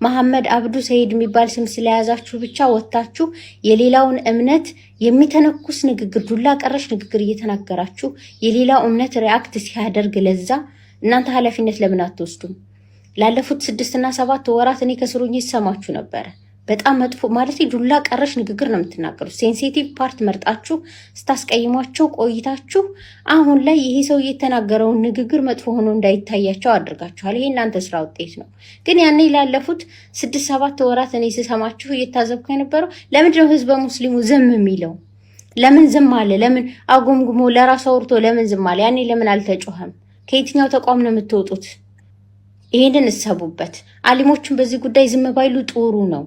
መሐመድ አብዱ ሰይድ የሚባል ስም ስለያዛችሁ ብቻ ወጣችሁ የሌላውን እምነት የሚተነኩስ ንግግር፣ ዱላ ቀረሽ ንግግር እየተናገራችሁ የሌላው እምነት ሪአክት ሲያደርግ ለዛ እናንተ ኃላፊነት ለምን አትወስዱም? ላለፉት 6 እና 7 ወራት እኔ ከስሩኝ ይሰማችሁ ነበረ። በጣም መጥፎ ማለት ዱላ ቀረሽ ንግግር ነው የምትናገሩት። ሴንሲቲቭ ፓርት መርጣችሁ ስታስቀይሟቸው ቆይታችሁ አሁን ላይ ይሄ ሰው የተናገረውን ንግግር መጥፎ ሆኖ እንዳይታያቸው አድርጋችኋል። ይሄ እናንተ ስራ ውጤት ነው። ግን ያኔ ላለፉት 6-7 ወራት እኔ ስሰማችሁ እየታዘብኩ የነበረው ለምንድነው ህዝበ ሙስሊሙ ዝም የሚለው? ለምን ዝም አለ? ለምን አጎምጉሞ ለራሱ አውርቶ ለምን ዝም አለ? ያኔ ለምን አልተጮኸም? ከየትኛው ተቋም ነው የምትወጡት? ይሄንን እሰቡበት። አሊሞቹን በዚህ ጉዳይ ዝም ባይሉ ጥሩ ነው።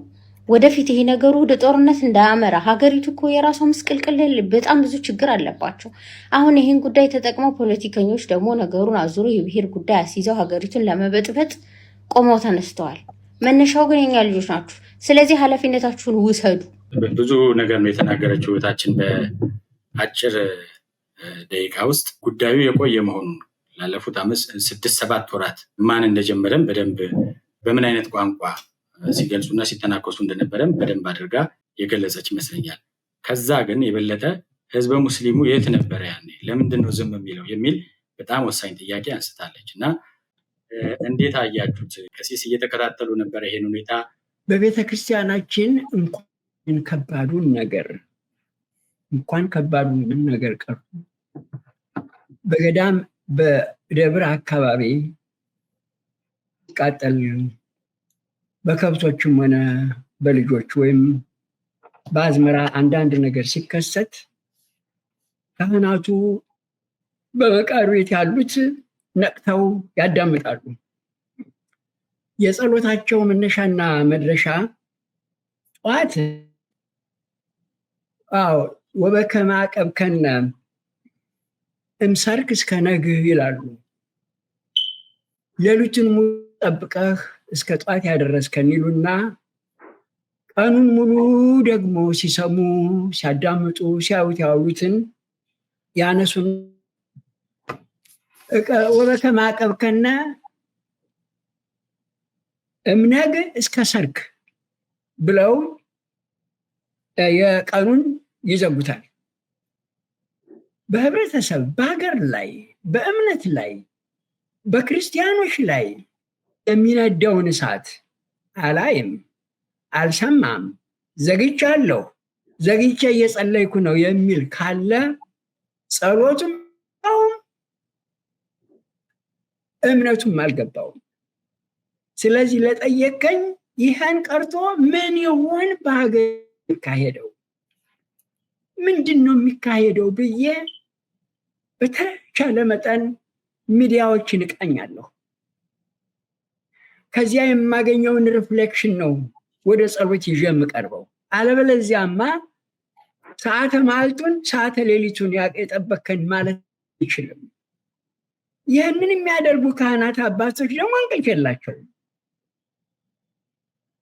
ወደፊት ይሄ ነገሩ ወደ ጦርነት እንዳያመራ። ሀገሪቱ እኮ የራሷ ምስቅልቅል በጣም ብዙ ችግር አለባቸው። አሁን ይህን ጉዳይ ተጠቅመው ፖለቲከኞች ደግሞ ነገሩን አዙሮ የብሔር ጉዳይ አስይዘው ሀገሪቱን ለመበጥበጥ ቆመው ተነስተዋል። መነሻው ግን የኛ ልጆች ናችሁ። ስለዚህ ኃላፊነታችሁን ውሰዱ። ብዙ ነገር ነው የተናገረችው እህታችን በአጭር ደቂቃ ውስጥ። ጉዳዩ የቆየ መሆኑን ላለፉት 6-7 ወራት ማን እንደጀመረም በደንብ በምን አይነት ቋንቋ ሲገልጹና ሲተናከሱ እንደነበረም በደንብ አድርጋ የገለጸች ይመስለኛል። ከዛ ግን የበለጠ ህዝበ ሙስሊሙ የት ነበረ ያኔ? ለምንድን ነው ዝም የሚለው የሚል በጣም ወሳኝ ጥያቄ አንስታለች። እና እንዴት አያችሁት? ቀሲስ እየተከታተሉ ነበረ ይሄን ሁኔታ። በቤተ ክርስቲያናችን እንኳን ከባዱን ነገር ቀርቶ በገዳም በደብረ አካባቢ ቃጠል በከብቶችም ሆነ በልጆች ወይም በአዝመራ አንዳንድ ነገር ሲከሰት ካህናቱ በመቃብር ቤት ያሉት ነቅተው ያዳምጣሉ። የጸሎታቸው መነሻና መድረሻ ጠዋት ወበከመ አቀብከነ እምሰርክ እስከ ነግህ ይላሉ። ሌሊቱን ሙሉ ጠብቀህ እስከ ጠዋት ያደረስከን ይሉና ቀኑን ሙሉ ደግሞ ሲሰሙ ሲያዳምጡ ሲያዩት ያሉትን ያነሱን ወበከመ አቀብከነ እምነግ እስከ ሰርክ ብለው የቀኑን ይዘጉታል። በህብረተሰብ በሀገር ላይ በእምነት ላይ በክርስቲያኖች ላይ የሚነደውን እሳት አላይም፣ አልሰማም፣ ዘግቻለሁ፣ ዘግቼ እየጸለይኩ ነው የሚል ካለ ጸሎቱም እምነቱም አልገባውም። ስለዚህ ለጠየቀኝ ይህን ቀርቶ ምን ይሆን በሀገር የሚካሄደው? ምንድን ነው የሚካሄደው ብዬ በተቻለ መጠን ሚዲያዎችን እቃኛለሁ። ከዚያ የማገኘውን ሪፍሌክሽን ነው ወደ ጸሎት ይዤ የምቀርበው። አለበለዚያማ ሰዓተ ማልቱን ሰዓተ ሌሊቱን የጠበከን ማለት አይችልም። ይህንን የሚያደርጉ ካህናት አባቶች ደግሞ እንቅልፍ የላቸውም።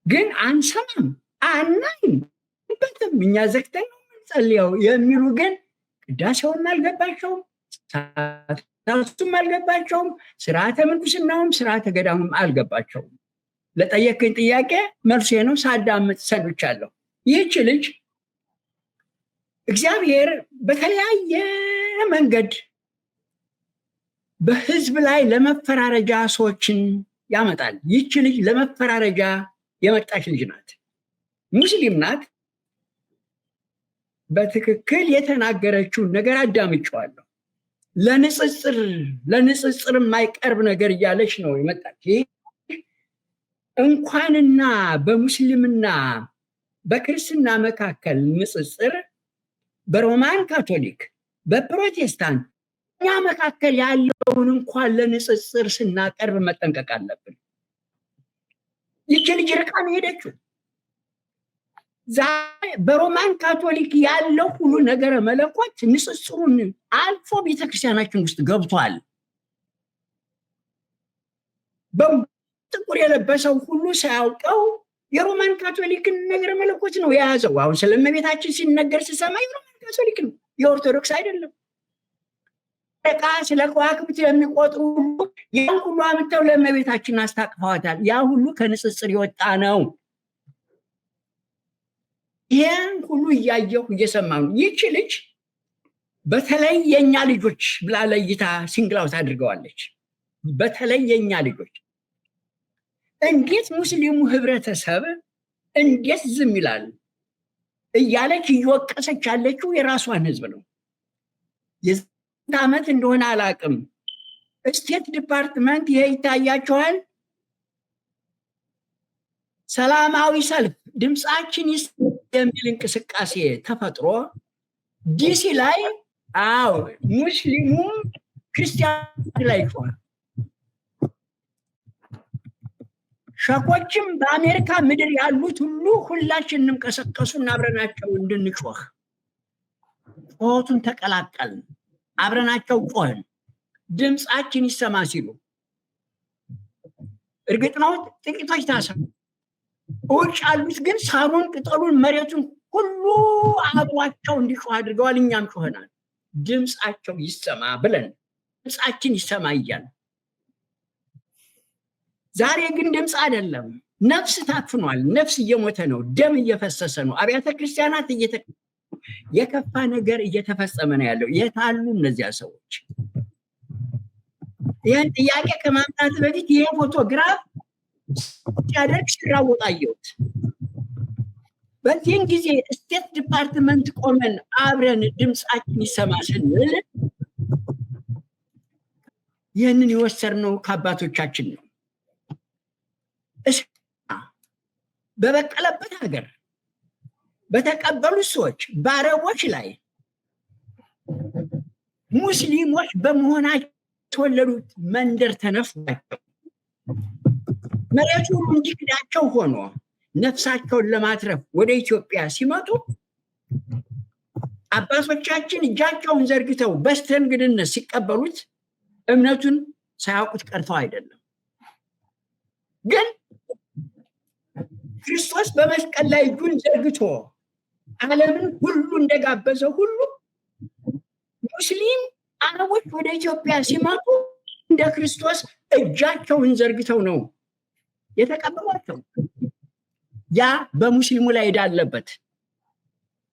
ግን አንሰማም፣ አናይም፣ እኛ ዘግተን ነው የምንጸልየው የሚሉ ግን ቅዳሴውም አልገባቸውም፣ ሰዓቱም አልገባቸውም፣ ስርዓተ ምንኩስናውም ስርዓተ ገዳሙም አልገባቸውም። ለጠየቀኝ ጥያቄ መልሴ ነው ሳዳምጥ ሰንብቻለሁ። ይህች ልጅ እግዚአብሔር በተለያየ መንገድ በህዝብ ላይ ለመፈራረጃ ሰዎችን ያመጣል። ይህች ልጅ ለመፈራረጃ የመጣች ልጅ ናት። ሙስሊም ናት። በትክክል የተናገረችውን ነገር አዳምጨዋለሁ። ለንጽጽር የማይቀርብ ነገር እያለች ነው የመጣች። እንኳንና በሙስሊምና በክርስትና መካከል ንጽጽር በሮማን ካቶሊክ በፕሮቴስታንት እኛ መካከል ያለውን እንኳን ለንጽጽር ስናቀርብ መጠንቀቅ አለብን። ይቺ ልጅ ርቃ ነው ሄደችው። ዛሬ በሮማን ካቶሊክ ያለው ሁሉ ነገረ መለኮት ንጽጽሩን አልፎ ቤተክርስቲያናችን ውስጥ ገብቷል። ጥቁር የለበሰው ሁሉ ሳያውቀው የሮማን ካቶሊክን ነገረ መለኮት ነው የያዘው። አሁን ስለእመቤታችን ሲነገር ስሰማ የሮማን ካቶሊክ ነው፣ የኦርቶዶክስ አይደለም። ስለ ከዋክብት የሚቆጥሩ ሁሉ ያን ሁሉ አምጥተው ለእመቤታችን አስታቅፈዋታል። ያ ሁሉ ከንጽጽር የወጣ ነው። ይህን ሁሉ እያየሁ እየሰማሁ ነው። ይቺ ልጅ በተለይ የኛ ልጆች ብላ ለይታ ሲንግላውት አድርገዋለች። በተለይ የኛ ልጆች እንዴት ሙስሊሙ ህብረተሰብ እንዴት ዝም ይላል እያለች እየወቀሰች ያለችው የራሷን ህዝብ ነው። የስንት ዓመት እንደሆነ አላቅም። ስቴት ዲፓርትመንት ይሄ ይታያቸዋል። ሰላማዊ ሰልፍ ድምፃችን የሚል እንቅስቃሴ ተፈጥሮ ዲሲ ላይ ሙስሊሙ ክርስቲያን ላይ ጮኸ። ሸኮችም በአሜሪካ ምድር ያሉት ሁሉ ሁላችንም ቀሰቀሱና አብረናቸው እንድንጮህ ጮቱን ተቀላቀልን። አብረናቸው ጮህን፣ ድምፃችን ይሰማ ሲሉ። እርግጥ ነው ጥቂቶች ታሰሩ። ውጭ ያሉት ግን ሳሩን፣ ቅጠሉን፣ መሬቱን ሁሉ አብሯቸው እንዲጮህ አድርገዋል። እኛም ጮኸናል። ድምፃቸው ይሰማ ብለን ድምፃችን ይሰማ እያለ ዛሬ ግን ድምፅ አይደለም፣ ነፍስ ታፍኗል። ነፍስ እየሞተ ነው። ደም እየፈሰሰ ነው። አብያተ ክርስቲያናት የከፋ ነገር እየተፈጸመ ነው ያለው። የታሉ እነዚያ ሰዎች? ይህን ጥያቄ ከማምጣት በፊት ይሄ ፎቶግራፍ ሲያደርግ ሲራወጥ አየሁት። በዚህን ጊዜ ስቴት ዲፓርትመንት ቆመን አብረን ድምፃችን ይሰማ ስንል ይህንን የወሰድነው ከአባቶቻችን ነው። በበቀለበት ሀገር በተቀበሉት ሰዎች በአረቦች ላይ ሙስሊሞች በመሆናቸው የተወለዱት መንደር ተነፍቷቸው መሬቱ እንዲክዳቸው ሆኖ ነፍሳቸውን ለማትረፍ ወደ ኢትዮጵያ ሲመጡ አባቶቻችን እጃቸውን ዘርግተው በስተንግድነት ሲቀበሉት እምነቱን ሳያውቁት ቀርተው አይደለም። ግን ክርስቶስ በመስቀል ላይ እጁን ዘርግቶ ዓለምን ሁሉ እንደጋበዘው ሁሉ ሙስሊም አረቦች ወደ ኢትዮጵያ ሲመጡ እንደ ክርስቶስ እጃቸውን ዘርግተው ነው የተቀበሏቸው። ያ በሙስሊሙ ላይ ዕዳ አለበት።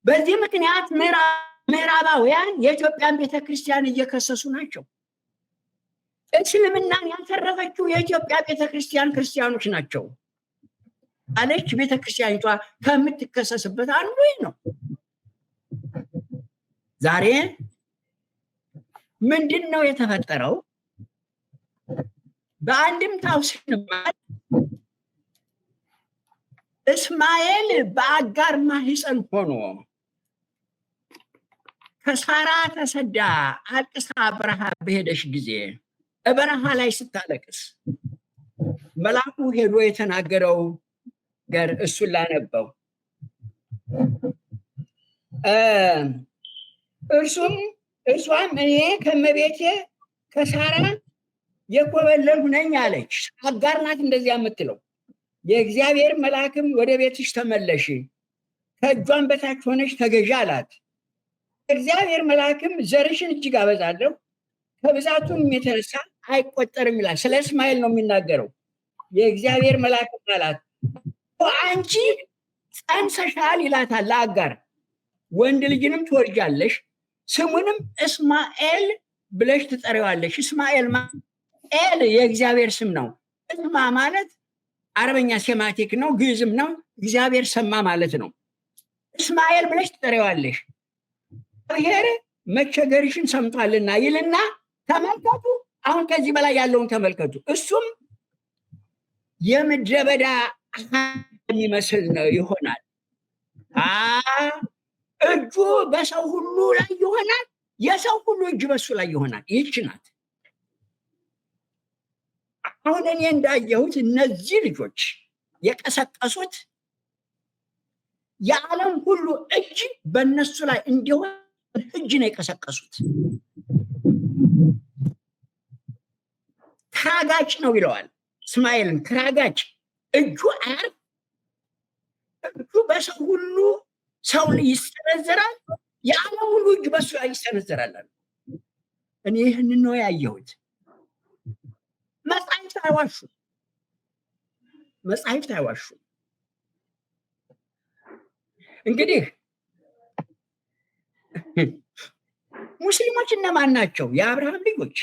በዚህ ምክንያት ምዕራባውያን የኢትዮጵያን ቤተክርስቲያን እየከሰሱ ናቸው። እስልምናን ያተረፈችው የኢትዮጵያ ቤተክርስቲያን ክርስቲያኖች ናቸው አለች። ቤተክርስቲያኒቷ ከምትከሰስበት አንዱ ነው። ዛሬ ምንድን ነው የተፈጠረው? በአንድምታው ስንማር እስማኤል በአጋር ማህፀን ሆኖ ከሳራ ተሰዳ አልቅሳ በረሃ በሄደሽ ጊዜ በረሃ ላይ ስታለቅስ መልአኩ ሄዶ የተናገረው ነገር እሱን ላነበው። እርሷም እኔ ከመቤቴ ከሳራ የኮበለልሁ ነኝ አለች። አጋር ናት እንደዚያ የምትለው። የእግዚአብሔር መልአክም ወደ ቤትሽ ተመለሽ፣ ከእጇን በታች ሆነሽ ተገዢ አላት። እግዚአብሔር መልአክም ዘርሽን እጅግ አበዛለሁ፣ ከብዛቱም የተነሳ አይቆጠርም ይላል። ስለ እስማኤል ነው የሚናገረው። የእግዚአብሔር መልአክም አላት አንቺ ጸንሰሻል ይላታል ለአጋር፣ ወንድ ልጅንም ትወልጃለሽ፣ ስሙንም እስማኤል ብለሽ ትጠሪዋለሽ። እስማኤል ኤል የእግዚአብሔር ስም ነው። እስማ ማለት አረበኛ ሴማቲክ ነው፣ ግዕዝም ነው። እግዚአብሔር ሰማ ማለት ነው። እስማኤል ብለሽ ትጠሪዋለሽ፣ እግዚአብሔር መቸገርሽን ሰምቷልና ይልና ተመልከቱ። አሁን ከዚህ በላይ ያለውን ተመልከቱ። እሱም የምድረ በዳ የሚመስል ነው ይሆናል። እጁ በሰው ሁሉ ላይ ይሆናል፣ የሰው ሁሉ እጅ በሱ ላይ ይሆናል። ይህች ናት። አሁን እኔ እንዳየሁት እነዚህ ልጆች የቀሰቀሱት የዓለም ሁሉ እጅ በእነሱ ላይ እንዲሆን እጅ ነው የቀሰቀሱት። ተራጋጭ ነው ይለዋል እስማኤልን። ተራጋጭ እጁ አያርፍ፣ እጁ በሰው ሁሉ ሰው ይሰነዘራል፣ የዓለም ሁሉ እጅ በሱ ላይ ይሰነዘራል። እኔ ይህንን ነው ያየሁት። መጻሕፍት አይዋሹ። እንግዲህ ሙስሊሞች እነማን ናቸው? የአብርሃም ልጆች።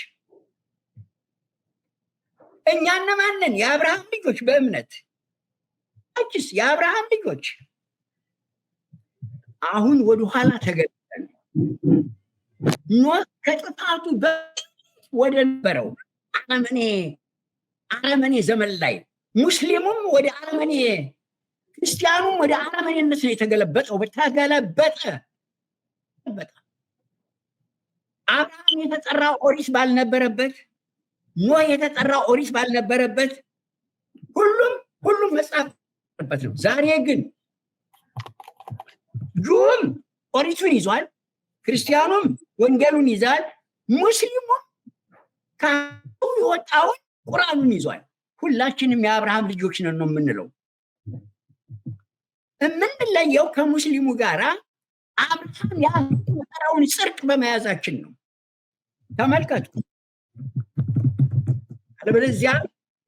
እኛ እነማን ነን? የአብርሃም ልጆች በእምነት አጭስ የአብርሃም ልጆች። አሁን ወደኋላ ተገለጠን። ኖህ ከጥፋቱ ወደ ነበረው አረመኔ ዘመን ላይ ሙስሊሙም ወደ አረመኔ፣ ክርስቲያኑም ወደ አረመኔነት ነው የተገለበጠው። በተገለበጠ አብርሃም የተጠራው ኦሪት ባልነበረበት፣ ኖህ የተጠራው ኦሪት ባልነበረበት፣ ሁሉም መጽሐፍ በት ነው። ዛሬ ግን ጁም ኦሪቱን ይዟል፣ ክርስቲያኑም ወንጌሉን ይዟል፣ ሙስሊሙም የወጣውን ቁርአኑን ይዟል። ሁላችንም የአብርሃም ልጆች ነን ነው የምንለው። የምንለየው ከሙስሊሙ ጋራ አብርሃም ያፈጠረውን ጽድቅ በመያዛችን ነው። ተመልከቱ። አለበለዚያ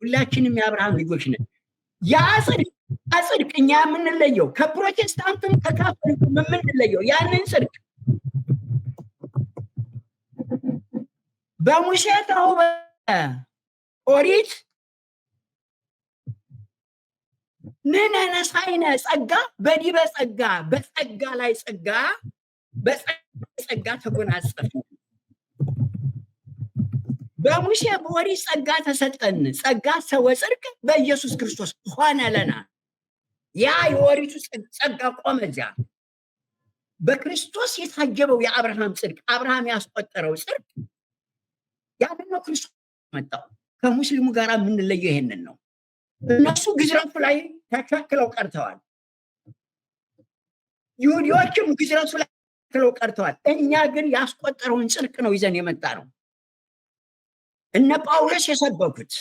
ሁላችንም የአብርሃም ልጆች ነን። ያ ጽድቅ እኛ የምንለየው ከፕሮቴስታንቱም ከካቶሊኩም የምንለየው ያንን ጽድቅ በሙሴ ተውበ ኦሪት ንነሳይነ ጸጋ በዲበ ጸጋ፣ በጸጋ ላይ ጸጋ፣ በጸጋ ተጎናጸፍ። በሙሴ በኦሪት ጸጋ ተሰጠን፣ ጸጋ ሰወ ጽድቅ በኢየሱስ ክርስቶስ ሆነ ለና። ያ የኦሪቱ ጸጋ ቆመ እዚያ። በክርስቶስ የታጀበው የአብርሃም ጽድቅ፣ አብርሃም ያስቆጠረው ጽድቅ፣ ያንን ነው ክርስቶስ መጣው። ከሙስሊሙ ጋር የምንለየው ይሄንን ነው። እነሱ ግዝረቱ ላይ ተከክለው ቀርተዋል። ይሁዲዎችም ግዝረቱ ላይ ተከክለው ቀርተዋል። እኛ ግን ያስቆጠረውን ጽድቅ ነው ይዘን የመጣ ነው። እነ ጳውሎስ የሰበኩት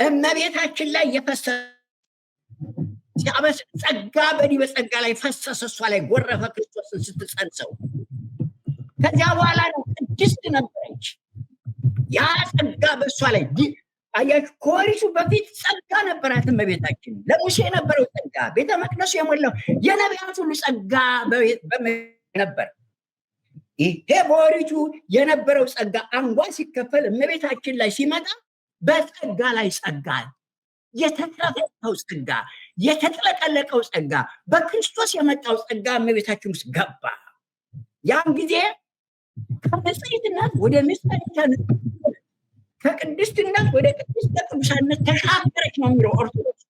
እመቤታችን ላይ የፈሰሰ ሲያበስ ጸጋ በዲበ ጸጋ ላይ ፈሰሰ፣ እሷ ላይ ጎረፈ ክርስቶስን ስትጸንሰው። ከዚያ በኋላ ነው ቅድስት ነበረች። ያ ጸጋ በእሷ ላይ አያችሁ። ከኦሪቱ በፊት ጸጋ ነበራት እመቤታችን። ለሙሴ የነበረው ጸጋ ቤተ መቅደሱ የሞላው የነቢያት ሁሉ ጸጋ ነበር። ይሄ በኦሪቱ የነበረው ጸጋ አንጓ ሲከፈል እመቤታችን ላይ ሲመጣ በጸጋ ላይ ጸጋ፣ የተከፈተው ጸጋ፣ የተጥለቀለቀው ጸጋ፣ በክርስቶስ የመጣው ጸጋ እመቤታችን ውስጥ ገባ። ያን ጊዜ ከንጽሕትነት ወደ ንጽሕት፣ ከቅድስትነት ወደ ቅድስተ ቅዱሳነት ተሻገረች ነው የሚለው ኦርቶዶክስ።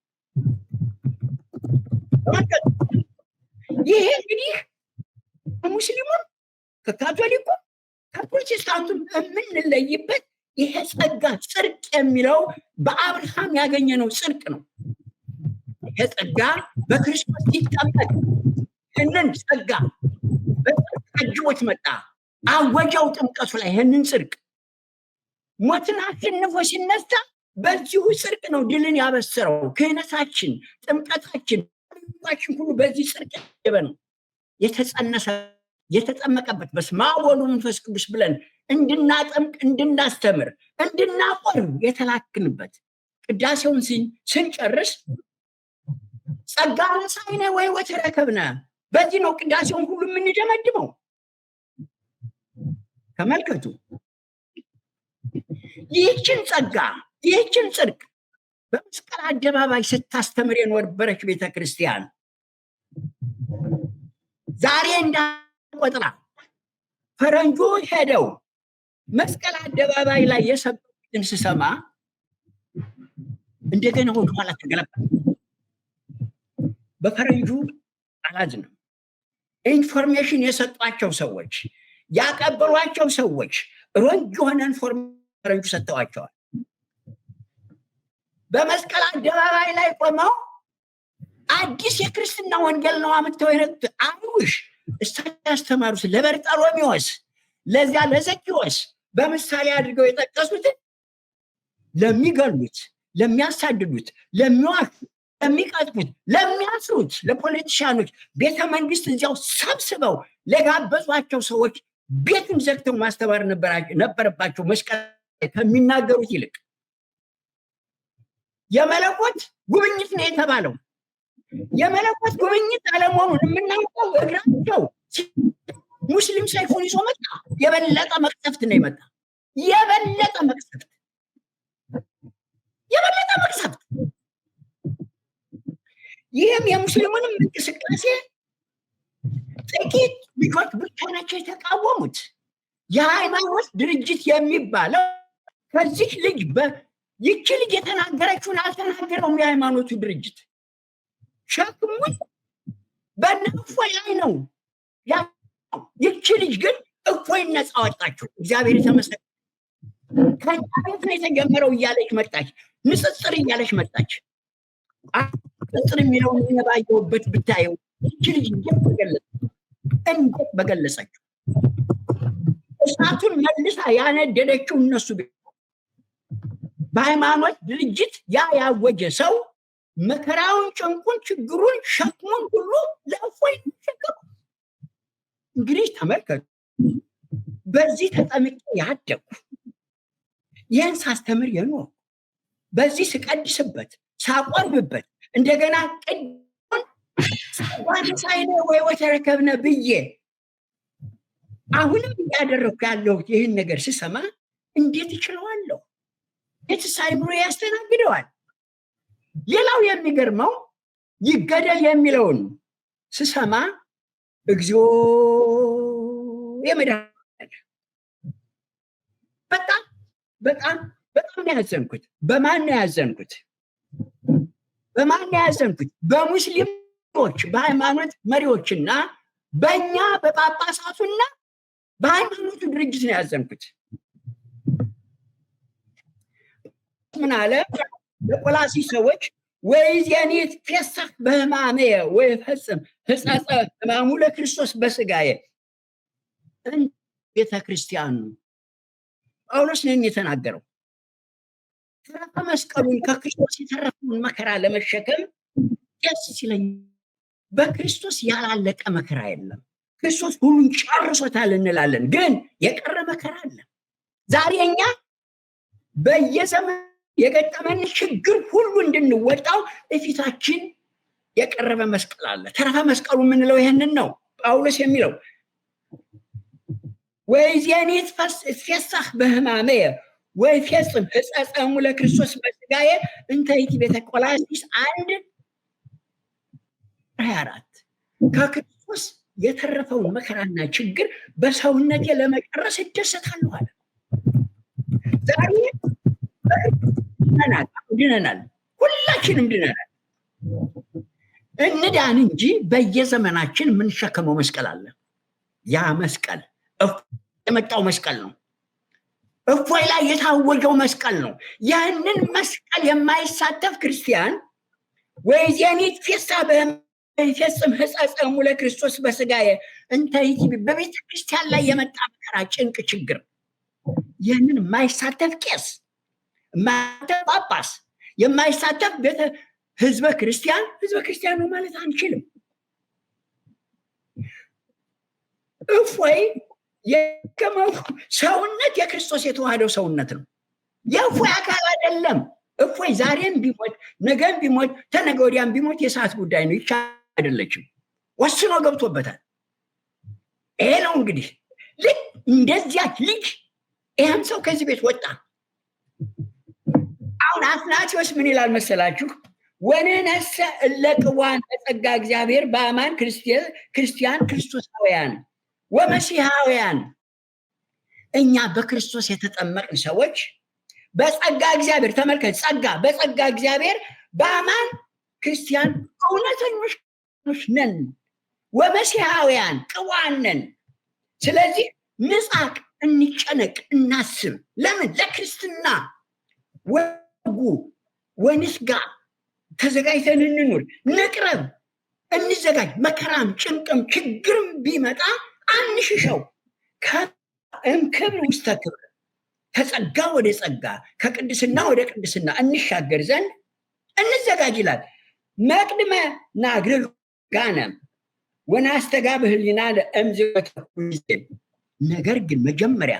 ይሄ እንግዲህ ከሙስሊሙም ከካቶሊኩም ከፕሮቴስታንቱም የምንለይበት ይሄ ጸጋ ጽድቅ የሚለው በአብርሃም ያገኘነው ጽድቅ ነው። ይሄ ጸጋ በክርስቶስ ሲጠመቅ ይህንን ጸጋ በጽድቅ አጅቦት መጣ፣ አወጀው ጥምቀቱ ላይ ይህንን ጽድቅ። ሞትን አሸንፎ ሲነሳ በዚሁ ጽድቅ ነው ድልን ያበሰረው። ክህነታችን፣ ጥምቀታችን ሁሉ በዚህ ጽድቅ ያጀበ ነው። የተጸነሰ የተጠመቀበት በስመ አብ ወወልድ ወመንፈስ ቅዱስ ብለን እንድናጠምቅ፣ እንድናስተምር፣ እንድናቆርብ የተላክንበት። ቅዳሴውን ስንጨርስ ጸጋ ነሣኢነ ወሕይወተ ረከብነ፣ በዚህ ነው ቅዳሴውን ሁሉ የምንደመድመው። ተመልከቱ። ይህችን ጸጋ፣ ይህችን ጽድቅ በመስቀል አደባባይ ስታስተምር የኖረች ቤተክርስቲያን ዛሬ እንዳቆጥራ ፈረንጆ ሄደው መስቀል አደባባይ ላይ የሰበኩትን ስሰማ እንደገና ወደ ኋላ ተገለበጠ። በፈረንጁ አላዝንም። ኢንፎርሜሽን የሰጧቸው ሰዎች፣ ያቀበሏቸው ሰዎች ሮንግ የሆነ ኢንፎርሜሽን ፈረንጁ ሰጥተዋቸዋል። በመስቀል አደባባይ ላይ ቆመው አዲስ የክርስትና ወንጌል ነው አምጥተው የነጡት። አይውሽ እሳቸው ያስተማሩት ለበርጠሎሜዎስ፣ ለዚያ ለዘኪዎስ በምሳሌ አድርገው የጠቀሱትን ለሚገሉት፣ ለሚያሳድዱት፣ ለሚዋሹ፣ ለሚቀጥፉት፣ ለሚያስሩት፣ ለፖለቲሻኖች ቤተ መንግስት እዚያው ሰብስበው ለጋበዟቸው ሰዎች ቤቱን ዘግተው ማስተባበር ነበረባቸው መስቀል ከሚናገሩት ይልቅ። የመለኮት ጉብኝት ነው የተባለው። የመለኮት ጉብኝት አለመሆኑን የምናውቀው እግራቸው ሙስሊም ሰይፉን ይዞ መጣ። የበለጠ መቅሰፍት ነው የመጣ። የበለጠ መቅሰፍት። ይህም የሙስሊሙንም እንቅስቃሴ ጥቂት ልጆች ብቻ ናቸው የተቃወሙት። የሃይማኖት ድርጅት የሚባለው ከዚህ ልጅ ይቺ ልጅ የተናገረችውን አልተናገረውም። የሃይማኖቱ ድርጅት ሸክሙን በእነ እፎይ ላይ ነው። ይቺ ልጅ ግን እፎይ ነፃ አወጣቸው። እግዚአብሔር የተመሰገነ። ከቤት ነው የተጀመረው እያለች መጣች። ንጽጽር እያለች መጣች። ንጽጽር የሚለውን የባየሁበት ብታየው ይቺ ልጅ እንዴት በገለጸችው። እሳቱን መልሳ ያነደደችው እነሱ ቤት። በሃይማኖት ድርጅት ያወጀ ሰው መከራውን፣ ጭንቁን፣ ችግሩን፣ ሸክሙን ሁሉ ለእፎይ ተሸከሙ። እንግዲህ ተመልከቱ። በዚህ ተጠምቄ ያደኩ፣ ይህን ሳስተምር የኖርኩ፣ በዚህ ስቀድስበት፣ ሳቆርብበት እንደገና ቅዱን ሳይነ ወይ ወተረከብነ ብዬ አሁንም እያደረኩ ያለሁት ይህን ነገር ስሰማ እንዴት ይችለዋለሁ? የትሳይብሮ ያስተናግደዋል። ሌላው የሚገርመው ይገደል የሚለውን ስሰማ እግዚኦ የመድኃኒዓለም በጣም ያዘንኩት። በማን ነው ያዘንኩት? በሙስሊሞች በሃይማኖት መሪዎችና በእኛ በጳጳሳቱና በሃይማኖቱ ድርጅት ነው ያዘንኩት። ምን አለ? ለቆላስይስ ሰዎች ወይዜኒ ይትፌሳህ በሕማሜ ወይፈጽም ሕጸጸ ሕማሙ ለክርስቶስ በሥጋዬ። ቤተ ክርስቲያኑ ጳውሎስ ነው የተናገረው። ተረፈ መስቀሉን ከክርስቶስ የተረፈውን መከራ ለመሸከም ደስ ሲለኝ፣ በክርስቶስ ያላለቀ መከራ የለም። ክርስቶስ ሁሉን ጨርሶታል እንላለን፣ ግን የቀረ መከራ አለ። ዛሬ እኛ በየዘመን የገጠመን ችግር ሁሉ እንድንወጣው እፊታችን የቀረበ መስቀል አለ። ተረፈ መስቀሉ የምንለው ይህንን ነው። ጳውሎስ የሚለው ወይዜኒ ይትፌሳህ በሕማሜ ወይፈጽም ሕጸጸ ሕማሙ ለክርስቶስ በሥጋዬ እንተ ይእቲ ቤተ ቆላስይስ 1:24 ከክርስቶስ የተረፈውን መከራና ችግር በሰውነቴ ለመጨረስ እደሰታለሁ አለ። ዛሬ ድነናል፣ ሁላችንም ድነናል። እንዳን እንጂ በየዘመናችን የምንሸከመው መስቀል አለ። ያ መስቀል የመጣው መስቀል ነው። እፎይ ላይ የታወጀው መስቀል ነው። ያንን መስቀል የማይሳተፍ ክርስቲያን ወይዜኒ ይትፌሳህ በሕማሜ ሕጸጸ ሕማሙ ለክርስቶስ በሥጋዬ እንተ ይእቲ በቤተ ክርስቲያን ላይ የመጣ መከራ፣ ጭንቅ፣ ችግር ይህንን የማይሳተፍ ቄስ፣ የማይሳተፍ ጳጳስ፣ የማይሳተፍ ህዝበ ክርስቲያን ነው ማለት አንችልም። እፎይ የከመው ሰውነት የክርስቶስ የተዋህደው ሰውነት ነው። የእፎይ አካል አይደለም። እፎይ ዛሬም ቢሞት ነገም ቢሞት ተነገ ወዲያም ቢሞት የሰዓት ጉዳይ ነው። ይቻ አይደለችም። ወስኖ ገብቶበታል። ይሄ ነው እንግዲህ ልክ እንደዚያች ልጅ ይህም ሰው ከዚህ ቤት ወጣ። አሁን አትናቴዎስ ምን ይላል መሰላችሁ? ወንነሰ እለ ቅዋን በጸጋ እግዚአብሔር በአማን ክርስቲያን ክርስቶሳውያን ወመሲሐውያን፣ እኛ በክርስቶስ የተጠመቅን ሰዎች በጸጋ እግዚአብሔር፣ ተመልከት፣ ጸጋ በጸጋ እግዚአብሔር በአማን ክርስቲያን እውነተኞች ነን፣ ወመሲሐውያን ቅዋን ነን። ስለዚህ ንጻቅ፣ እንጨነቅ፣ እናስብ። ለምን? ለክርስትና ወጉ ወንስጋ ተዘጋጅተን እንኑር፣ ንቅረብ፣ እንዘጋጅ። መከራም ጭንቅም ችግርም ቢመጣ አንሽሸው። ከክብር ውስተ ክብር፣ ከጸጋ ወደ ጸጋ፣ ከቅድስና ወደ ቅድስና እንሻገር ዘንድ እንዘጋጅ ይላል። መቅድመ ናግርህ ጋነም ወናስተጋብህ ህሊና ለእምዝ ነገር ግን መጀመሪያ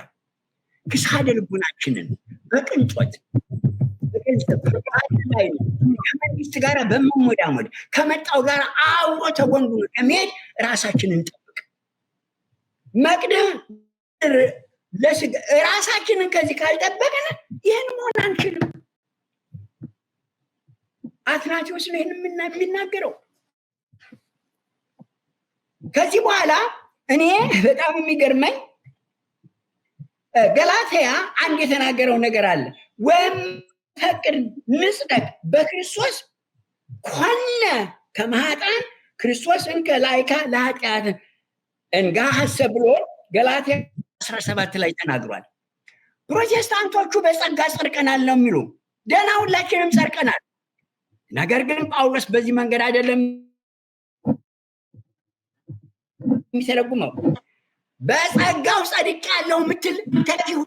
ክሳደ ልቡናችንን በቅንጦት በገንዘብ ላይ ከመንግስት ጋር በመሞዳሞድ ከመጣው ጋር አብሮ ተጎንጉኖ ከመሄድ ራሳችንን እንጠብቅ። መቅደም ራሳችንን ከዚህ ካልጠበቅን ይህን መሆን አንችልም። አትናቴዎስ ነው ይህን የሚናገረው። ከዚህ በኋላ እኔ በጣም የሚገርመኝ ገላትያ አንድ የተናገረው ነገር አለ። ወይም ፈቅድ ንጽደቅ በክርስቶስ ኮነ ከመኃጥአን ክርስቶስ እንከ ላይካ ለኃጢአት እንጋ ሐሰብ ብሎ ገላትያ 17 ላይ ተናግሯል። ፕሮቴስታንቶቹ በጸጋ ጸድቀናል ነው የሚሉ። ደህና ሁላችንም ጸድቀናል። ነገር ግን ጳውሎስ በዚህ መንገድ አይደለም የሚተረጉመው። በጸጋው ጸድቄአለሁ የምትል ተኪው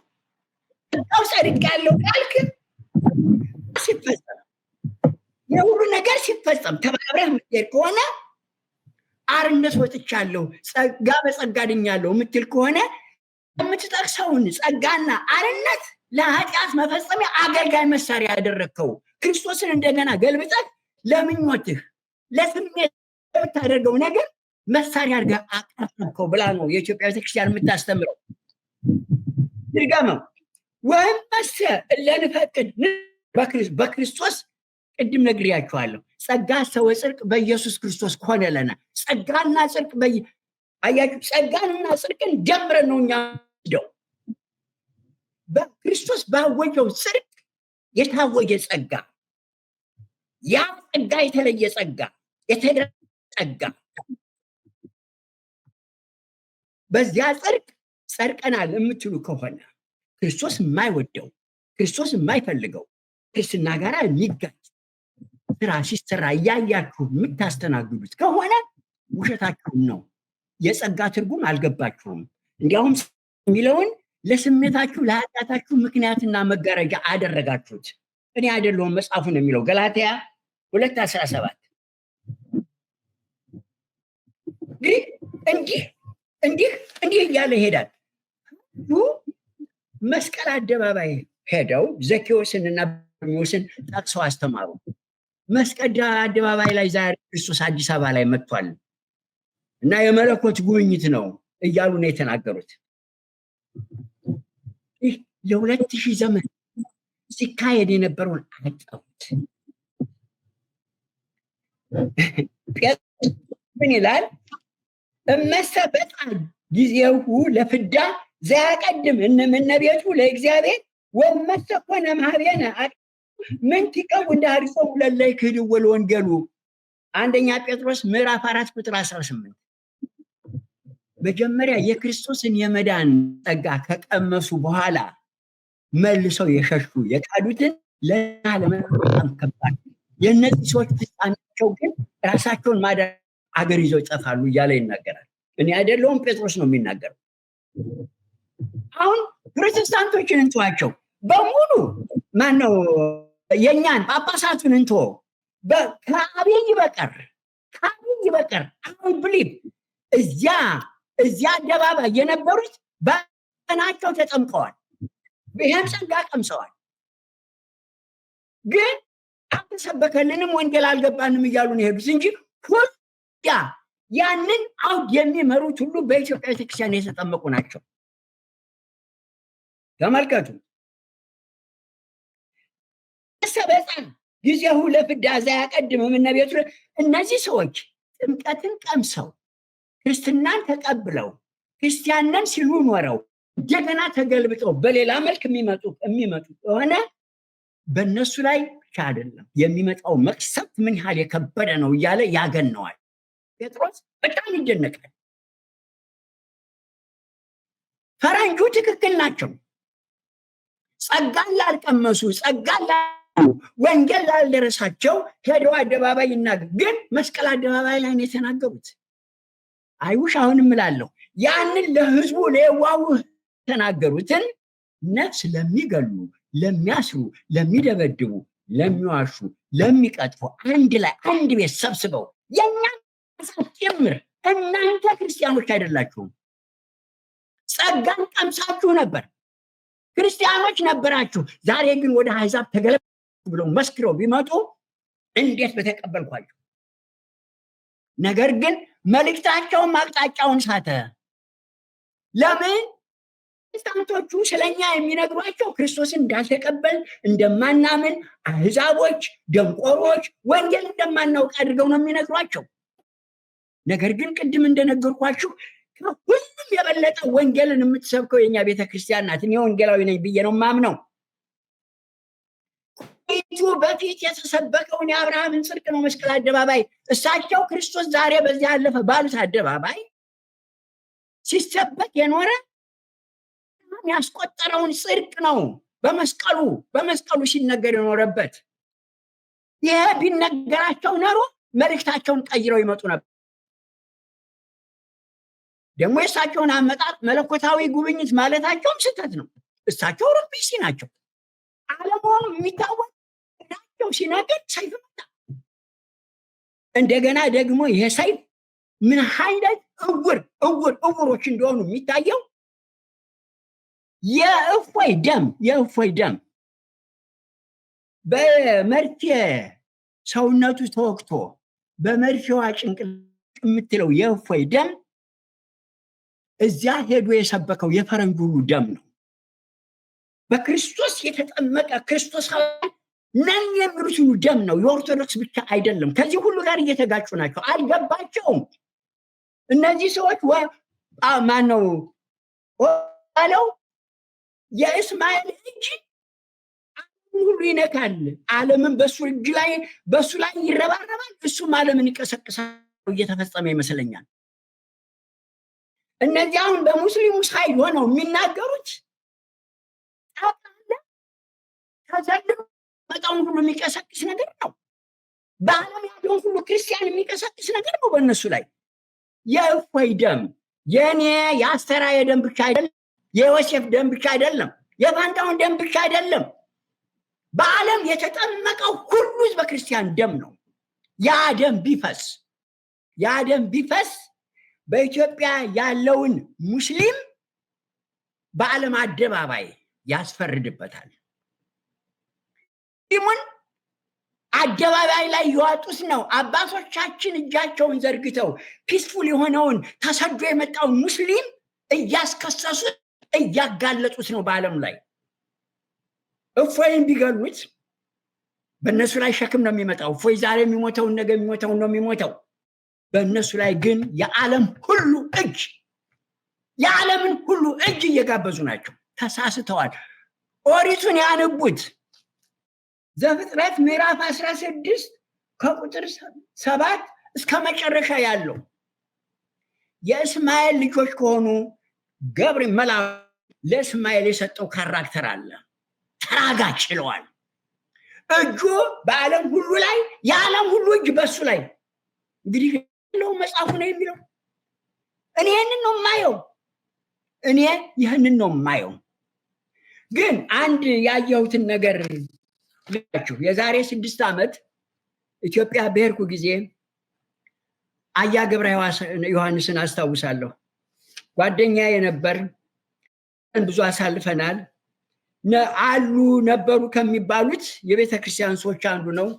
በጸጋው ጸድቄአለሁ ካልክ ሲፈጸም የሁሉ ነገር ሲፈጸም ተባብረህ የምትሄድ ከሆነ አርነት ወጥቻለሁ ጸጋ በጸጋ ድኛለሁ የምትል ከሆነ የምትጠቅሰውን ጸጋና አርነት ለኃጢአት መፈጸሚያ አገልጋይ መሳሪያ ያደረግከው ክርስቶስን እንደገና ገልብጠህ ለምኞትህ ለስሜት የምታደርገው ነገር መሳሪያ አድርገህ አቀረብከው ብላ ነው የኢትዮጵያ ቤተክርስቲያን የምታስተምረው። ድጋመው ወይም መሰ ለንፈቅድ በክርስቶስ ቅድም ነግሬያችኋለሁ። ጸጋ ሰወ ጽድቅ በኢየሱስ ክርስቶስ ሆነ ለና። ጸጋና ጽድቅ አያችሁ፣ ጸጋንና ጽድቅን ደምረን ነው እኛ ደው በክርስቶስ ባወጀው ጽድቅ የታወጀ ጸጋ፣ ያ ጸጋ የተለየ ጸጋ፣ የተደረገ ጸጋ፣ በዚያ ጽድቅ ጸድቀናል የምትሉ ከሆነ ክርስቶስ የማይወደው ክርስቶስ የማይፈልገው ክርስትና ጋር የሚጋጭ ስራ ሲሰራ እያያችሁ የምታስተናግዱት ከሆነ ውሸታችሁን ነው። የጸጋ ትርጉም አልገባችሁም። እንዲያውም የሚለውን ለስሜታችሁ ለኃጢአታችሁ ምክንያትና መጋረጃ አደረጋችሁት። እኔ አይደለሁም መጽሐፉ ነው የሚለው ገላትያ 2:17 እንዲህ እያለ ይሄዳል። መስቀል አደባባይ ሄደው ዘኬዎስንና በርሜዎስን ጠቅሰው አስተማሩ። መስቀል አደባባይ ላይ ዛሬ ክርስቶስ አዲስ አበባ ላይ መጥቷል እና የመለኮት ጉብኝት ነው እያሉ ነው የተናገሩት። ይህ ለ2000 ዘመን ሲካሄድ የነበረውን አጣሁት። ጴጥሮስ ምን ይላል? እመሰ በጣም ጊዜው ለፍዳ ዘያቀድም እነቤቱ ለእግዚአብሔር ወመሰ ኮነ ማህቤነ ምን ትቀው እንደ አሪሶ ለላይ ክህድው ወንጌሉ። አንደኛ ጴጥሮስ ምዕራፍ 4:18 መጀመሪያ የክርስቶስን የመዳን ጸጋ ከቀመሱ በኋላ መልሰው የሸሹ የካዱትን ለማለም ከባድ። የእነዚህ ሰዎች ፍጻሜያቸው ግን ራሳቸውን ማዳን አገር ይዘው ይጠፋሉ እያለ ይናገራል። እኔ አይደለሁም ጴጥሮስ ነው የሚናገረው። አሁን ፕሮቴስታንቶችን እንተዋቸው በሙሉ ማነው የኛን ጳጳሳቱን እንቶ ከአብይ በቀር አሁን ብሊብ እዚያ አደባባይ የነበሩት በናቸው ተጠምቀዋል፣ ይህም ጸጋ ቀምሰዋል። ግን አልተሰበከልንም ወንጌል አልገባንም እያሉ ነው የሄዱት እንጂ ያንን አውድ የሚመሩት ሁሉ በኢትዮጵያ ቤተክርስቲያን የተጠመቁ ናቸው። ተመልከቱ። ሰበጣን ጊዜው ለፍዳ ዘያቀድም እምነቤቱ። እነዚህ ሰዎች ጥምቀትን ቀምሰው ክርስትናን ተቀብለው ክርስቲያንን ሲሉ ኖረው እንደገና ተገልብጠው በሌላ መልክ የሚመጡ ከሆነ በእነሱ ላይ ብቻ አይደለም የሚመጣው መቅሰፍት ምን ያህል የከበደ ነው እያለ ያገነዋል። ጴጥሮስ በጣም ይደነቃል። ፈረንጁ ትክክል ናቸው። ጸጋን ላልቀመሱ ወንጌል ላልደረሳቸው ሄደው አደባባይ ይናገሩ። ግን መስቀል አደባባይ ላይ ነው የተናገሩት። አይውሽ አሁንም እላለሁ ያንን ለህዝቡ ለየዋሁ ተናገሩትን ነፍስ ለሚገሉ፣ ለሚያስሩ፣ ለሚደበድቡ፣ ለሚዋሹ፣ ለሚቀጥፉ አንድ ቤት ሰብስበው የኛ ጭምር እናንተ ክርስቲያኖች አይደላችሁም፣ ጸጋን ቀምሳችሁ ነበር፣ ክርስቲያኖች ነበራችሁ። ዛሬ ግን ወደ አሕዛብ ተገለባችሁ ብለው መስክረው ቢመጡ እንዴት በተቀበልኳቸው። ነገር ግን መልእክታቸውን አቅጣጫውን ሳተ። ለምን? ፕሮቴስታንቶቹ ስለኛ የሚነግሯቸው ክርስቶስን እንዳልተቀበል እንደማናምን፣ አሕዛቦች ደንቆሮች ወንጌል እንደማናውቅ አድርገው ነው የሚነግሯቸው። ነገር ግን ቅድም እንደነገርኳችሁ ከሁሉም የበለጠ ወንጌልን የምትሰብከው የኛ ቤተክርስቲያን ናት። እኔ ወንጌላዊ ነኝ ብዬ ነው ማምነው። በፊት የተሰበከውን የአብርሃምን ጽድቅ ነው መስቀል አደባባይ እሳቸው ክርስቶስ ዛሬ በዚህ ያለፈ ባሉት አደባባይ ሲሰበክ የኖረ ያስቆጠረውን ጽድቅ ነው በመስቀሉ ሲነገር የኖረበት። ይሄ ቢነገራቸው ኖሮ መልእክታቸውን ቀይረው ይመጡ ነበር። ደግሞ የእሳቸውን አመጣጥ መለኮታዊ ጉብኝት ማለታቸውም ስህተት ነው። እሳቸው ሮቢሲ ናቸው። አለመሆኑ የሚታወቅ ናቸው። ሲነገር ሰይፍ መጣ። እንደገና ደግሞ ይሄ ሰይፍ ምን አይነት እውሮች እንደሆኑ የሚታየው የእፎይ ደም በመርፌ ሰውነቱ ተወቅቶ በመርፌዋ ጭንቅላት የምትለው የእፎይ ደም እዚያ ሄዶ የሰበከው የፈረንጅ ሁሉ ደም ነው። በክርስቶስ የተጠመቀ ክርስቶሳዊ ነን የሚሉት ሁሉ ደም ነው። የኦርቶዶክስ ብቻ አይደለም። ከዚህ ሁሉ ጋር እየተጋጩ ናቸው። አልገባቸውም። እነዚህ ሰዎች ማነው አለው የእስማኤል እጅ ሁሉ ይነካል፣ ዓለምን በሱ ላይ ይረባረባል፣ እሱም ዓለምን ይቀሰቅሳል እየተፈጸመ ይመስለኛል። እነዚህ አሁን በሙስሊሙ ሳይድ ሆነው የሚናገሩት ተዘልሎ መጣውን ሁሉ የሚቀሰቅስ ነገር ነው። በዓለም ያለውን ሁሉ ክርስቲያን የሚቀሰቅስ ነገር ነው በእነሱ ላይ። የእፎይ ደም የእኔ የአስተራየ ደም ብቻ አይደለም፣ የዮሴፍ ደም ብቻ አይደለም፣ የፋንታውን ደም ብቻ አይደለም። በዓለም የተጠመቀው ሁሉ ህዝበ ክርስቲያን ደም ነው። ያ ደም ቢፈስ በኢትዮጵያ ያለውን ሙስሊም በዓለም አደባባይ ያስፈርድበታል። ሙስሊሙን አደባባይ ላይ የዋጡት ነው። አባቶቻችን እጃቸውን ዘርግተው ፒስፉል የሆነውን ተሰዶ የመጣውን ሙስሊም እያስከሰሱት እያጋለጡት ነው በዓለም ላይ። እፎይን ቢገሉት በእነሱ ላይ ሸክም ነው የሚመጣው። እፎይ ዛሬ የሚሞተውን ነገ የሚሞተውን ነው የሚሞተው። በእነሱ ላይ ግን የዓለምን ሁሉ እጅ እየጋበዙ ናቸው። ተሳስተዋል። ኦሪቱን ያነቡት ዘፍጥረት ምዕራፍ 16 ከቁጥር 7 እስከ መጨረሻ ያለው የእስማኤል ልጆች ከሆኑ ለእስማኤል የሰጠው ካራክተር አለ። ተራጋጭ ይለዋል። እጁ በዓለም ሁሉ ላይ የዓለም ሁሉ እጅ በሱ ላይ እንግዲህ ነው መጽሐፉ ነው የሚለው። እኔ ይህንን ነው የማየው። ግን አንድ ያየሁትን ነገር ልላችሁ። የዛሬ 6 ዓመት ኢትዮጵያ በሄድኩ ጊዜ አያ ገብረ ዮሐንስን አስታውሳለሁ። ጓደኛዬ ነበር። ብዙ አሳልፈናል። ነበሩ ከሚባሉት የቤተ ክርስቲያን ሰዎች አንዱ ነው።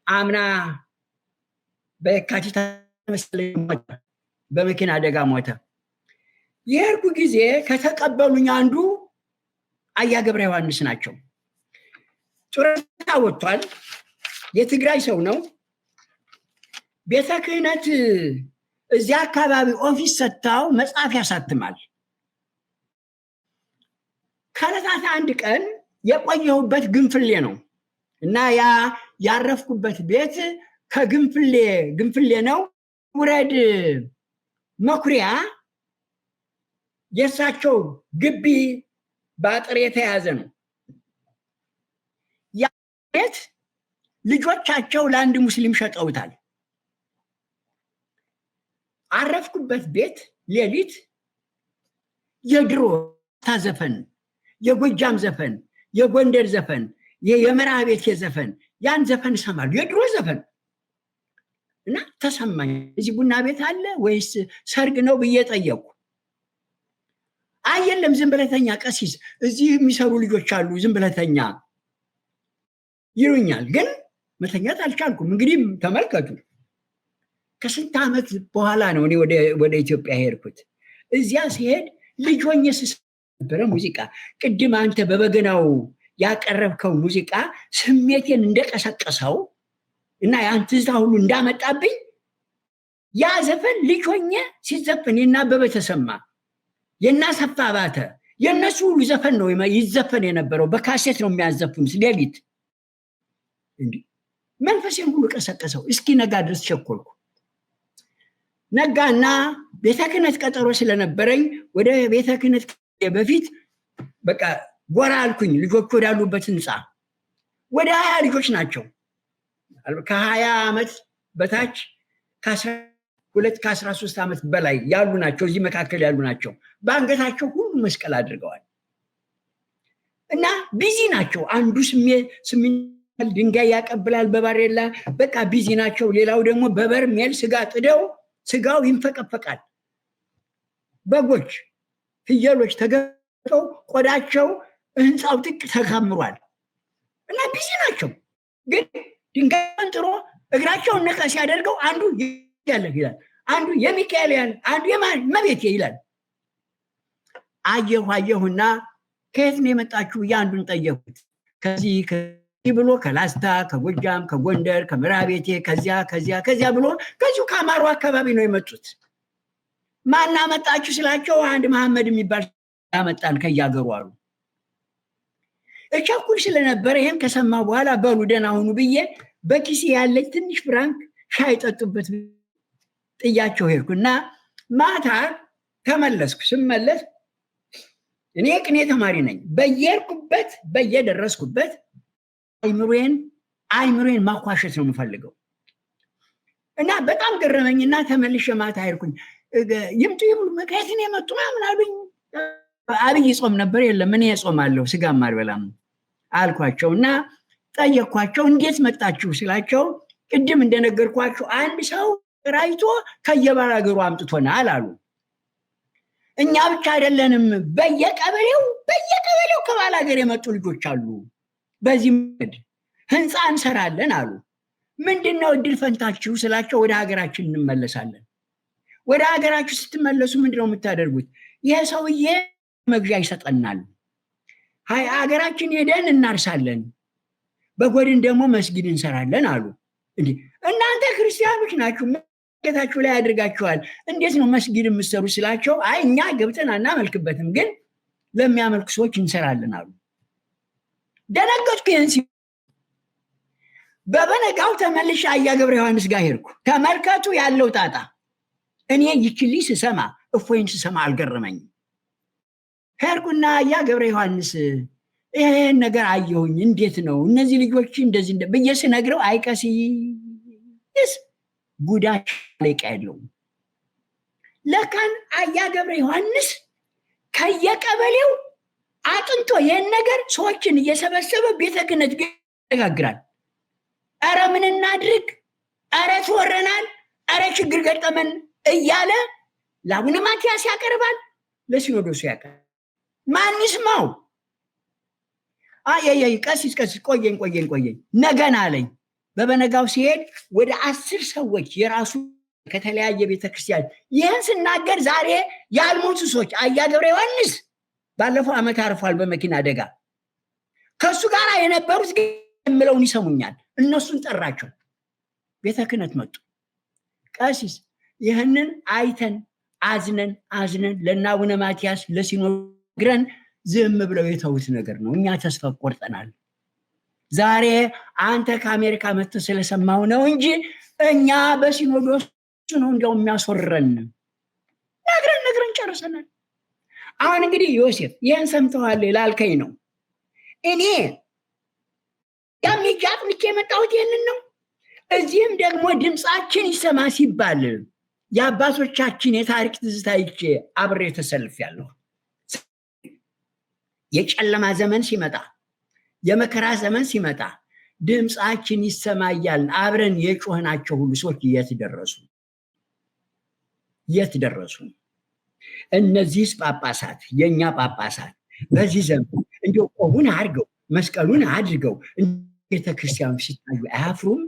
አምና በየካቲት በመኪና አደጋ ሞተ። የሄድኩ ጊዜ ከተቀበሉኝ አንዱ አያ ገብረ ዮሐንስ ናቸው። ጡረታ ወጥቷል። የትግራይ ሰው ነው። ቤተ ክህነት እዚያ አካባቢ ኦፊስ ሰጥታው መጽሐፍ ያሳትማል። ከዕለታት አንድ ቀን የቆየሁበት ግንፍሌ ነው እና ያረፍኩበት ቤት ከግንፍሌ ነው። ውረድ መኩሪያ የእሳቸው ግቢ በአጥር የተያዘ ነው። ያ ቤት ልጆቻቸው ለአንድ ሙስሊም ሸጠውታል። አረፍኩበት ቤት ሌሊት የድሮ ዘፈን፣ የጎጃም ዘፈን፣ የጎንደር ዘፈን፣ የመርሃ ቤት ዘፈን፣ ያን ዘፈን እሰማለሁ። የድሮ ዘፈን እና ተሰማኝ። እዚህ ቡና ቤት አለ ወይስ ሰርግ ነው ብዬ ጠየቁ። አየለም ዝም ብለህ ተኛ ቀሲስ፣ እዚህ የሚሰሩ ልጆች አሉ ዝም ብለህ ተኛ ይሉኛል። ግን መተኛት አልቻልኩም። እንግዲህ ተመልከቱ፣ ከስንት ዓመት በኋላ ነው እኔ ወደ ኢትዮጵያ ሄድኩት። እዚያ ሲሄድ ልጅ ሆኜ ስሰማ ነበረ ሙዚቃ። ቅድም አንተ በበገናው ያቀረብከው ሙዚቃ ስሜቴን እንደቀሰቀሰው እና ያን ትዝታ ሁሉ እንዳመጣብኝ ያ ዘፈን ልጅ ሆኜ ሲዘፈን የእነ አበበ ተሰማ የእነ አሰፋ አባተ የእነሱ ሁሉ ዘፈን ነው ይዘፈን የነበረው። በካሴት ነው የሚያዘፍኑት ሌሊት። እንዲህ መንፈሴን ሁሉ ቀሰቀሰው። እስኪ ነጋ ድረስ ቸኮልኩ። ነጋና ቤተ ክህነት ቀጠሮ ስለነበረኝ ወደ ቤተ ክህነት በፊት በቃ ጎራ አልኩኝ። ልጆች ወዳሉበት ህንፃ ወደ 20 ልጆች ናቸው። ከ20 ዓመት በታች ከ12 ከ13 ዓመት በላይ ያሉ ናቸው። እዚህ መካከል ያሉ ናቸው። በአንገታቸው ሁሉ መስቀል አድርገዋል እና ቢዚ ናቸው። አንዱ ድንጋይ ያቀብላል በባሬላ፣ በቃ ቢዚ ናቸው። ሌላው ደግሞ በበርሜል ስጋ ጥደው ስጋው ይንፈቀፈቃል። በጎች ፍየሎች ተገጠው ቆዳቸው ህንፃው ጥቅ ተካምሯል እና ቢዚ ናቸው። ግን ድንጋይ አንጥሮ እግራቸውን ነካ ሲያደርገው አንዱ ያለ ይላል፣ አንዱ የሚካኤል ያለ፣ አንዱ የመቤቴ ይላል። አየሁና ከየት ነው የመጣችሁ? አንዱን ጠየቁት። ከዚህ ብሎ ከላስታ ከጎጃም ከጎንደር ከምዕራቤቴ ከዚያ ብሎ ከዚሁ ከአማሮ አካባቢ ነው የመጡት። ማን አመጣችሁ ስላቸው አንድ መሐመድ የሚባል ያመጣን ከያገሩ አሉ። እቸኩል ስለነበረ ይሄን ከሰማ በኋላ በሉ ደህና ሁኑ ብዬ በኪሴ ያለች ትንሽ ፍራንክ ሻይ ጠጡበት ጥያቸው ሄድኩና ማታ ተመለስኩ። ስመለስ እኔ ቅኔ ተማሪ ነኝ። በየሄድኩበት በየደረስኩበት አይምሮዬን ማኳሸት ነው የምፈልገው እና በጣም ገረመኝና ተመልሼ ማታ ሄድኩኝ። ይምጡ ይብሉ መካየትን የመጡ ምናምን አሉኝ። አብይ ጾም ነበር። የለም እኔ ጾማለሁ ስጋም አልበላም አልኳቸው እና ጠየኳቸው። እንዴት መጣችሁ ስላቸው ቅድም እንደነገርኳቸው አንድ ሰው ራይቶ ከየባላገሩ አምጥቶናል አሉ። እኛ ብቻ አይደለንም፣ በየቀበሌው ከባላገር የመጡ ልጆች አሉ። በዚህ ህንፃ እንሰራለን አሉ። ምንድነው እድል ፈንታችሁ ስላቸው ወደ ሀገራችን እንመለሳለን። ወደ ሀገራችሁ ስትመለሱ ምንድነው የምታደርጉት? ይህ ሰውዬ መግዣ ይሰጠናል። ሀገራችን ሄደን እናርሳለን፣ በጎድን ደግሞ መስጊድ እንሰራለን አሉ። እንዲህ እናንተ ክርስቲያኖች ናችሁ፣ ጌታችሁ ላይ አድርጋችኋል፣ እንዴት ነው መስጊድ የምትሰሩ ስላቸው አይ እኛ ገብተን አናመልክበትም፣ ግን ለሚያመልኩ ሰዎች እንሰራለን አሉ። ደነገጥኩ። ይህን በበነጋው ተመልሼ አያ ገብረ ዮሐንስ ጋር ሄድኩ። ተመልከቱ ያለው ጣጣ። እኔ ይችሊ ስሰማ እፎይን ስሰማ አልገረመኝም። ሄድኩና አያ ገብረ ዮሐንስ ይሄን ነገር አየሁኝ፣ እንዴት ነው እነዚህ ልጆች እንደዚህ ብዬ ስነግረው አይቀሲስ ጉዳይ ለቃ የለውም። ለካን አያ ገብረ ዮሐንስ ከየቀበሌው አጥንቶ ይህን ነገር ሰዎችን እየሰበሰበ ቤተ ክህነት ያነጋግራል። ኧረ ምን እናድርግ፣ ኧረ ተወረናል፣ ኧረ ችግር ገጠመን እያለ ለአቡነ ማትያስ ያቀርባል፣ ለሲኖዶሱ ያቀርባል። ማን ይስማው? ቀሲስ ቆየኝ ነገና አለኝ። በበነጋው ሲሄድ ወደ 10 ሰዎች የራሱ ከተለያየ ቤተክርስቲያን ይህን ስናገር ዛሬ ያልሞቱ ሰዎች አያ ገብረ ዮሐንስ ባለፈው ዓመት አርፏል በመኪና አደጋ። ከሱ ጋር የነበሩት ግን የምለውን ይሰሙኛል። እነሱን ጠራቸው። ቤተ ክህነት መጡ። ቀሲስ ይህንን አይተን አዝነን ለእነ አቡነ ማትያስ ለሲኖግረን ዝም ብለው የተውት ነገር ነው። እኛ ተስፋ ቆርጠናል። ዛሬ አንተ ከአሜሪካ መጥተህ ስለሰማው ነው እንጂ እኛ በሲኖዶስ ነው እንደው የሚያስወረን። ነግረን ጨርሰናል። አሁን እንግዲህ ዮሴፍ ይህን ሰምተዋል ላልከኝ ነው። እኔ ያሚጃት ልክ የመጣሁት ይህንን ነው። እዚህም ደግሞ ድምፃችን ይሰማ ሲባል የአባቶቻችን የታሪክ ትዝታ ይቼ አብሬ ተሰልፌያለሁ። የጨለማ ዘመን ሲመጣ፣ የመከራ ዘመን ሲመጣ ድምፃችን ይሰማ እያልን አብረን የጮህናቸው ሁሉ ሰዎች የት ደረሱ? እነዚህስ ጳጳሳት የእኛ ጳጳሳት በዚህ ዘመን እንዲያው ቆቡን አድርገው መስቀሉን አድርገው ቤተክርስቲያኑ ሲታዩ አያፍሩም?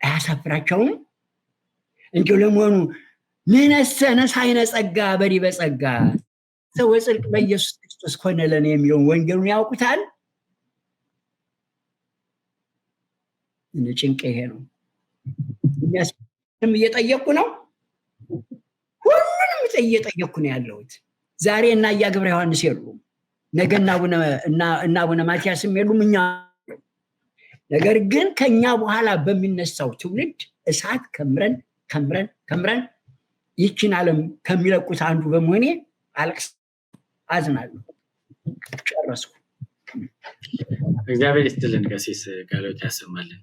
አያሳፍራቸውም? እንዲያው ለመሆኑ ንሕነሰ ነሣኢነ ጸጋ በዲበ ጸጋ ወጽድቅ በኢየሱስ ክርስቶስ ኮነ ለነ የሚለውን ወንጌሉን ያውቁታል? እኔ ጭንቄ ይሄ ነው። የሚያስም እየጠየቁ ነው። ሁሉንም እየጠየቅኩ ነው ያለሁት። ዛሬ እና ገብረ ዮሐንስ የሉም፣ ነገ እና አቡነ ማትያስም የሉም። እኛ ነገር ግን ከኛ በኋላ በሚነሳው ትውልድ እሳት ከምረን ከምረን ከምረን ይህችን ዓለም ከሚለቁት አንዱ በመሆኔ አልቅስ አዝናለሁ። ጨረስኩ። እግዚአብሔር ይስጥልን። ቀሲስ ቃልዎት ያሰማልን።